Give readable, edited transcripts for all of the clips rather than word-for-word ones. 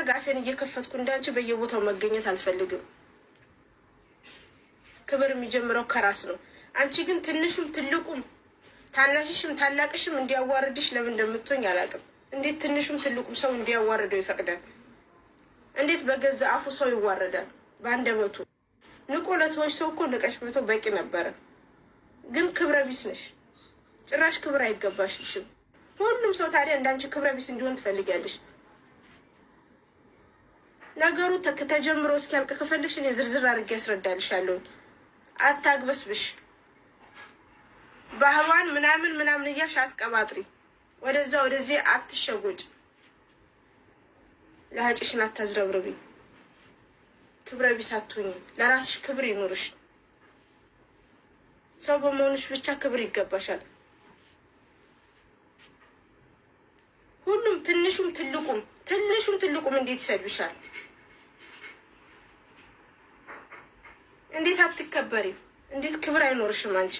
ሳላረግ አፌን እየከፈትኩ እንዳንቺ በየቦታው መገኘት አልፈልግም። ክብር የሚጀምረው ከራስ ነው። አንቺ ግን ትንሹም ትልቁም ታናሽሽም ታላቅሽም እንዲያዋርድሽ ለምን እንደምትሆኝ አላውቅም። እንዴት ትንሹም ትልቁም ሰው እንዲያዋርደው ይፈቅዳል? እንዴት በገዛ አፉ ሰው ይዋረዳል? በአንደበቱ ንቆ ለተወሽ ሰው እኮ ንቀሽ መቶ በቂ ነበረ። ግን ክብረ ቢስ ነሽ። ጭራሽ ክብር አይገባሽም። ሁሉም ሰው ታዲያ እንዳንቺ ክብረ ቢስ እንዲሆን ትፈልጊያለሽ። ነገሩ ተጀምሮ እስኪያልቅ ከፈለግሽ እኔ ዝርዝር አድርጌ ያስረዳልሻለሁ። አታግበስብሽ። ባህዋን ምናምን እያልሽ አትቀባጥሪ። ወደዛ ወደዚህ አትሸጎጭ። ለሀጭሽን አታዝረብርቢ። ክብረ ቢስ አትሁኚ። ለራስሽ ክብር ይኑርሽ። ሰው በመሆንሽ ብቻ ክብር ይገባሻል። ሁሉም ትንሹም ትልቁም እንዴት ይሰድብሻል? እንዴት አትከበሪም? እንዴት ክብር አይኖርሽም? አንቺ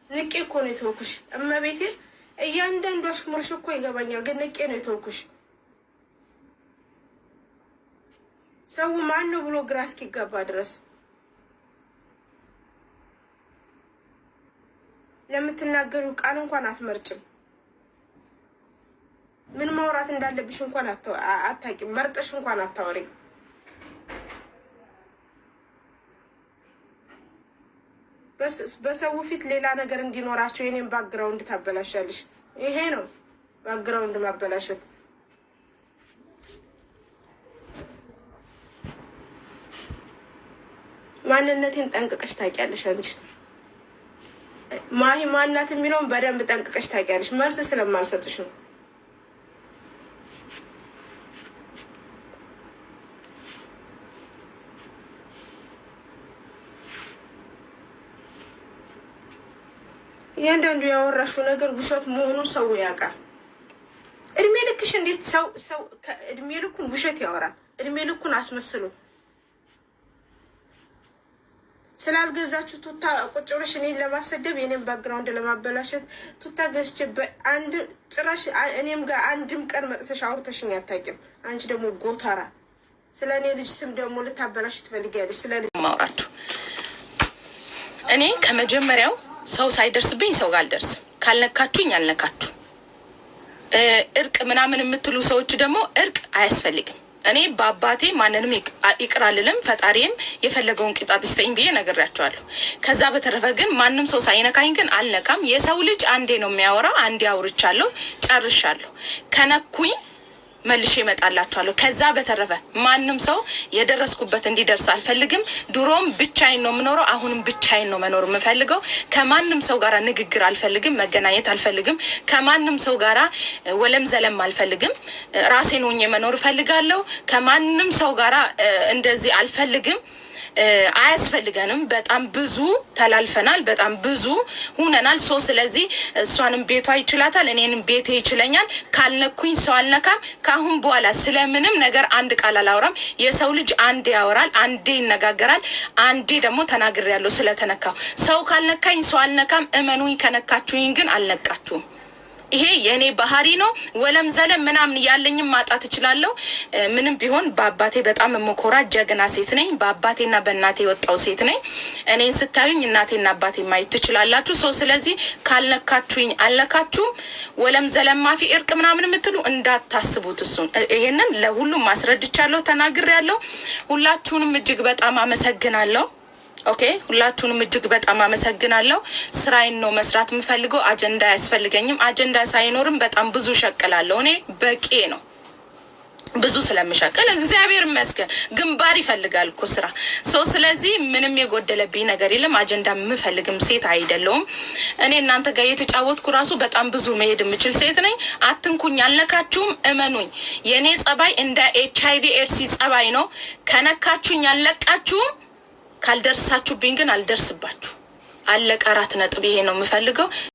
ንቄ እኮ ነው የተውኩሽ። እመቤቴ እያንዳንዱ አሽሙርሽ እኮ ይገባኛል፣ ግን ንቄ ነው የተውኩሽ። ሰው ማን ነው ብሎ ግራ እስኪገባ ድረስ ለምትናገሩ ቃል እንኳን አትመርጭም። ምን ማውራት እንዳለብሽ እንኳን አታውቂም። መርጠሽ እንኳን አታወሪም። በሰው ፊት ሌላ ነገር እንዲኖራቸው የኔን ባክግራውንድ ታበላሻለሽ። ይሄ ነው ባክግራውንድ ማበላሸት። ማንነቴን ጠንቅቀሽ ታውቂያለሽ አንቺ። ማሂ ማናት የሚለውን በደንብ ጠንቅቀሽ ታውቂያለሽ። መልስ ስለማልሰጥሽ ነው። እያንዳንዱ ያወራሽው ነገር ውሸት መሆኑን ሰው ያውቃል። እድሜ ልክሽ እንዴት ሰው እድሜ ልኩን ውሸት ያወራል? እድሜ ልኩን አስመስሎ ስላልገዛችሁ ቱታ ቁጭ ብለሽ እኔን ለማሰደብ የኔን ባክግራውንድ ለማበላሸት ቱታ ገዝቼ በአንድ ጭራሽ እኔም ጋር አንድም ቀን መጥተሽ አውርተሽኝ አታውቂም። አንቺ ደግሞ ጎታራ ስለ እኔ ልጅ ስም ደግሞ ልታበላሽ ትፈልጊያለሽ። ስለ ልጅ ማውራችሁ እኔ ከመጀመሪያው ሰው ሳይደርስብኝ ሰው ጋር አልደርስም። ካልነካችሁኝ አልነካችሁ። እርቅ ምናምን የምትሉ ሰዎች ደግሞ እርቅ አያስፈልግም። እኔ በአባቴ ማንንም ይቅር አልልም። ፈጣሪም የፈለገውን ቅጣት ይስጠኝ ብዬ ነግሬያቸዋለሁ። ከዛ በተረፈ ግን ማንም ሰው ሳይነካኝ ግን አልነካም። የሰው ልጅ አንዴ ነው የሚያወራው። አንዴ አውርቻለሁ፣ ጨርሻለሁ። ከነኩኝ መልሼ እመጣላችኋለሁ። ከዛ በተረፈ ማንም ሰው የደረስኩበት እንዲደርስ አልፈልግም። ድሮም ብቻዬን ነው የምኖረው፣ አሁንም ብቻዬን ነው መኖር የምፈልገው። ከማንም ሰው ጋራ ንግግር አልፈልግም፣ መገናኘት አልፈልግም። ከማንም ሰው ጋራ ወለም ዘለም አልፈልግም። ራሴን ሆኜ መኖር እፈልጋለሁ። ከማንም ሰው ጋራ እንደዚህ አልፈልግም። አያስፈልገንም። በጣም ብዙ ተላልፈናል፣ በጣም ብዙ ሁነናል። ስለዚህ እሷንም ቤቷ ይችላታል፣ እኔንም ቤቴ ይችለኛል። ካልነኩኝ ሰው አልነካም። ካሁን በኋላ ስለምንም ነገር አንድ ቃል አላወራም። የሰው ልጅ አንዴ ያወራል፣ አንዴ ይነጋገራል። አንዴ ደግሞ ተናግሬያለሁ ስለተነካው። ሰው ካልነካኝ ሰው አልነካም። እመኑኝ፣ ከነካችሁኝ ግን አልነቃችሁም። ይሄ የኔ ባህሪ ነው። ወለም ዘለም ምናምን ያለኝም ማጣት እችላለሁ። ምንም ቢሆን በአባቴ በጣም የምኮራ ጀግና ሴት ነኝ። በአባቴና በእናቴ የወጣው ሴት ነኝ። እኔን ስታዩኝ እናቴና አባቴ ማየት ትችላላችሁ። ስለዚህ ካልነካችሁኝ አልነካችሁም። ወለም ዘለም ማፊ እርቅ ምናምን የምትሉ እንዳታስቡት። እሱን ይሄንን ለሁሉም ማስረድቻለሁ፣ ተናግሬያለሁ። ሁላችሁንም እጅግ በጣም አመሰግናለሁ። ኦኬ፣ ሁላችሁንም እጅግ በጣም አመሰግናለሁ። ስራዬን ነው መስራት የምፈልገው። አጀንዳ አያስፈልገኝም። አጀንዳ ሳይኖርም በጣም ብዙ ሸቅላለሁ። እኔ በቂ ነው ብዙ ስለምሸቅል እግዚአብሔር ይመስገን። ግንባር ይፈልጋል እኮ ስራ ስለዚህ ምንም የጎደለብኝ ነገር የለም። አጀንዳ የምፈልግም ሴት አይደለሁም። እኔ እናንተ ጋር የተጫወትኩ ራሱ በጣም ብዙ መሄድ የምችል ሴት ነኝ። አትንኩኝ፣ አልነካችሁም። እመኑኝ፣ የኔ ጸባይ እንደ HIV ኤድስ ጸባይ ነው። ከነካችሁኝ አልለቃችሁም። ካልደርሳችሁብኝ ግን አልደርስባችሁ። አለቀ። 4 ነጥብ። ይሄ ነው የምፈልገው።